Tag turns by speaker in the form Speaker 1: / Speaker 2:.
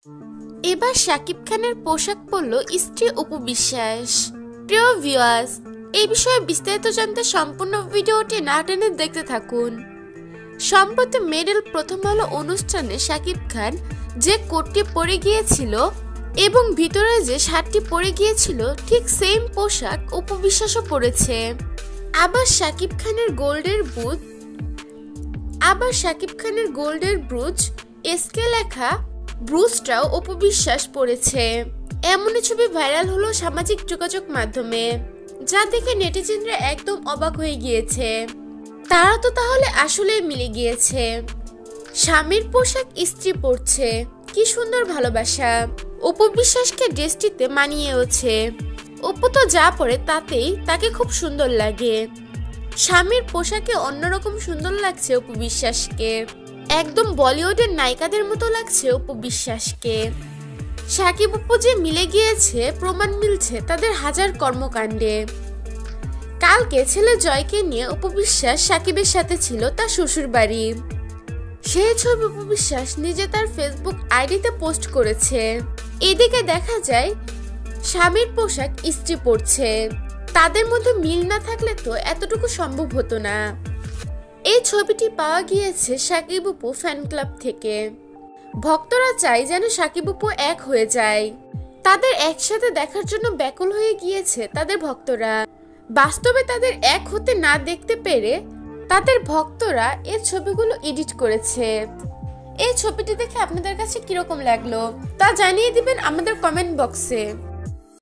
Speaker 1: এবার শাকিব খানের পোশাক পরল স্ত্রী অপু বিশ্বাস। প্রিয় ভিউয়ার্স, এই বিষয়ে বিস্তারিত জানতে সম্পূর্ণ ভিডিওটি না টেনে দেখতে থাকুন। সম্প্রতি মেডেল প্রথম আলো অনুষ্ঠানে শাকিব খান যে কোটটি পরে গিয়েছিল এবং ভিতরে যে শার্টটি পরে গিয়েছিল ঠিক সেম পোশাক অপু বিশ্বাসও পরেছে। আবার শাকিব খানের গোল্ডের ব্রুচ এসকে লেখা ব্রুচটাও অপু বিশ্বাস পরেছে। এমনই ছবি ভাইরাল হলো সামাজিক যোগাযোগ মাধ্যমে, যা দেখে নেটিজেনরা একদম অবাক হয়ে গিয়েছে। তারা তো তাহলে আসলেই মিলে গিয়েছে। স্বামীর পোশাক স্ত্রী পরছে, কি সুন্দর ভালোবাসা। অপু বিশ্বাসকে ড্রেসটিতে মানিয়েওছে। অপু তো যা পরে তাতেই তাকে খুব সুন্দর লাগে। স্বামীর পোশাকে অন্যরকম সুন্দর লাগছে অপু বিশ্বাসকে। একদম বলিউডের নায়িকাদের মতো লাগছে অপু বিশ্বাসকে। শাকিব অপু যে মিলে গিয়েছে প্রমাণ মিলছে তাদের হাজার কর্মকাণ্ডে। কালকে ছেলে জয়কে নিয়ে অপু বিশ্বাস শাকিবের সাথে ছিল তার শ্বশুর বাড়ি। সেই ছবি অপু বিশ্বাস নিজে তার ফেসবুক আইডিতে পোস্ট করেছে। এদিকে দেখা যায় স্বামীর পোশাক স্ত্রী পরছে। তাদের মধ্যে মিল না থাকলে তো এতটুকু সম্ভব হতো না। এই ছবিটি পাওয়া গিয়েছে শাকিব অপু ফ্যান ক্লাব থেকে। ভক্তরা চায় যেন শাকিব অপু এক হয়ে যায়। তাদের একসাথে দেখার জন্য ব্যাকুল হয়ে গিয়েছে তাদের ভক্তরা। বাস্তবে তাদের এক হতে না দেখতে পেরে তাদের ভক্তরা এই ছবিগুলো এডিট করেছে। এই ছবিটি দেখে আপনাদের কাছে কিরকম লাগলো তা জানিয়ে দিবেন আমাদের কমেন্ট বক্সে।